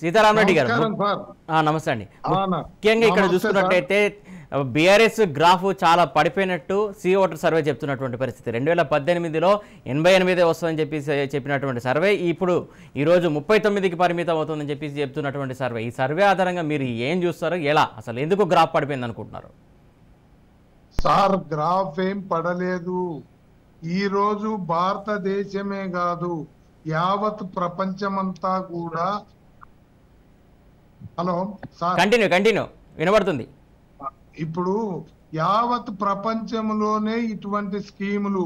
సీతారాం రెడ్డి గారు నమస్కారం సార్. నమస్తే అండి. అవునా. ముఖ్యంగా ఇక్కడ నమస్తే చూసుకున్నట్టయితే బీఆర్ఎస్ గ్రాఫ్ చాలా పడిపోయినట్టు సి ఓటర్ సర్వే చెప్తున్నటువంటి పరిస్థితి. 2018లో 88 వస్తుందని చెప్పినటువంటి సర్వే ఇప్పుడు ఈరోజు 39కి పరిమితం అవుతుందని చెప్తున్నటువంటి సర్వే. ఈ సర్వే ఆధారంగా మీరు ఏం చూస్తారు, ఎలా అసలు ఎందుకు గ్రాఫ్ పడిపోయింది అనుకుంటున్నారు? సార్, గ్రాఫ్ ఏం పడలేదు. ఈ రోజు భారతదేశమే కాదు, యావత్ ప్రపంచమంతా కూడా. హలో సార్, కంటిన్యూ వినబడుతుంది. ఇప్పుడు యావత్ ప్రపంచంలోనే ఇటువంటి స్కీములు,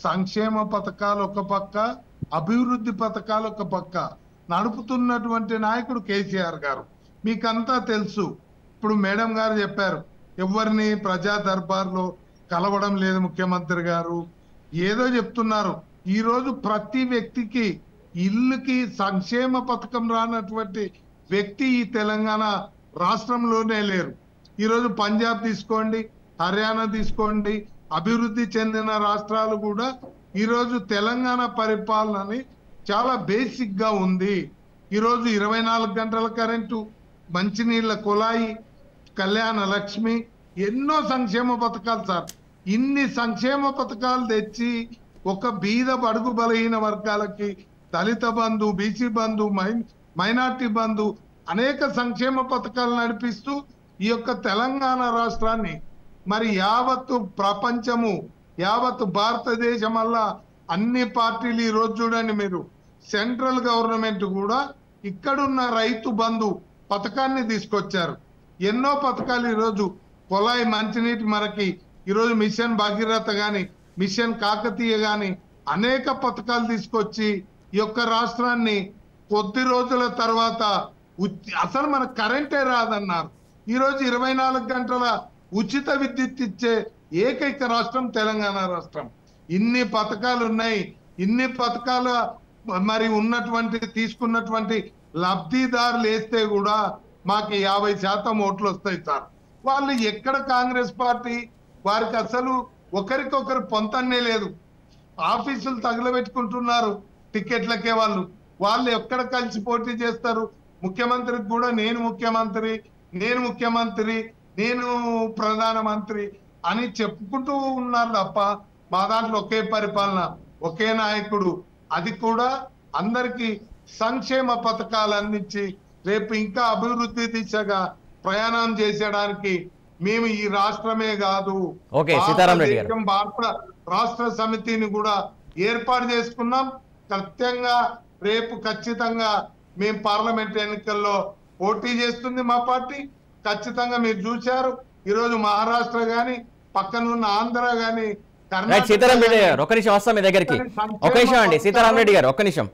సంక్షేమ పథకాలు ఒక పక్క, అభివృద్ధి పథకాలు ఒక పక్క నడుపుతున్నటువంటి నాయకుడు కేసీఆర్ గారు. మీకంతా తెలుసు. ఇప్పుడు మేడం గారు చెప్పారు, ఎవరిని ప్రజా దర్బార్లో కలవడం లేదు ముఖ్యమంత్రి గారు, ఏదో చెప్తున్నారు. ఈ రోజు ప్రతి వ్యక్తికి ఇల్లుకి సంక్షేమ పథకం రానటువంటి వ్యక్తి ఈ తెలంగాణ రాష్ట్రంలోనే లేరు. ఈరోజు పంజాబ్ తీసుకోండి, హర్యానా తీసుకోండి, అభివృద్ధి చెందిన రాష్ట్రాలు కూడా ఈరోజు తెలంగాణ పరిపాలనని చాలా బేసిక్ గా ఉంది. ఈరోజు 24 గంటల కరెంటు, మంచినీళ్ళ కుళాయి, కళ్యాణ లక్ష్మి, ఎన్నో సంక్షేమ పథకాలు సార్. ఇన్ని సంక్షేమ పథకాలు తెచ్చి ఒక బీద బడుగు బలహీన వర్గాలకి దళిత బంధు, బీసీ బంధు, మైనార్టీ బంధు అనేక సంక్షేమ పథకాలు నడిపిస్తూ ఈ యొక్క తెలంగాణ రాష్ట్రాన్ని మరి యావత్తు ప్రపంచము, యావత్తు భారతదేశం వల్ల అన్ని పార్టీలు ఈ రోజు చూడండి మీరు, సెంట్రల్ గవర్నమెంట్ కూడా ఇక్కడున్న రైతు బంధు పథకాన్ని తీసుకొచ్చారు. ఎన్నో పథకాలు ఈరోజు కొలాయి మంచినీటి మనకి ఈరోజు మిషన్ భగీరథ గాని, మిషన్ కాకతీయ గాని అనేక పథకాలు తీసుకొచ్చి ఈ యొక్క రాష్ట్రాన్ని కొద్ది రోజుల తర్వాత అసలు మన కరెంటే రాదన్నారు. ఈరోజు 24 గంటల ఉచిత విద్యుత్ ఇచ్చే ఏకైక రాష్ట్రం తెలంగాణ రాష్ట్రం. ఇన్ని పథకాలు ఉన్నాయి. ఇన్ని పథకాలు మరి ఉన్నటువంటి తీసుకున్నటువంటి లబ్ధిదారులు వేస్తే కూడా మాకు 50% ఓట్లు వస్తాయి సార్. వాళ్ళు ఎక్కడ కాంగ్రెస్ పార్టీ, వారికి అసలు ఒకరికొకరు పొంతన్నే లేదు. ఆఫీసులు తగలబెట్టుకుంటున్నారు టికెట్లకే. వాళ్ళు ఎక్కడ కలిసి పోటీ చేస్తారు? ముఖ్యమంత్రికి కూడా నేను ముఖ్యమంత్రి, నేను ప్రధానమంత్రి అని చెప్పుకుంటూ ఉన్నారు తప్ప మా దాంట్లో ఒకే పరిపాలన, ఒకే నాయకుడు, అది కూడా అందరికి సంక్షేమ పథకాలు అందించి రేపు ఇంకా అభివృద్ధి దిశగా ప్రయాణం చేసేయడానికి మేము ఈ రాష్ట్రమే కాదు, భారత రాష్ట్ర సమితిని కూడా ఏర్పాటు చేసుకున్నాం. సత్యంగా రేపు ఖచ్చితంగా మేము పార్లమెంట్ ఎన్నికల్లో పోటీ చేస్తుంది మా పార్టీ. ఖచ్చితంగా మీరు చూశారు, ఈరోజు మహారాష్ట్ర గాని, పక్కనున్న ఆంధ్ర గాని, సీతారాం రెడ్డి గారు ఒక్క నిమిషం వస్తాం మీ దగ్గరికి. ఒక్క నిమిషం అండి సీతారాం రెడ్డి గారు, ఒక్క నిమిషం.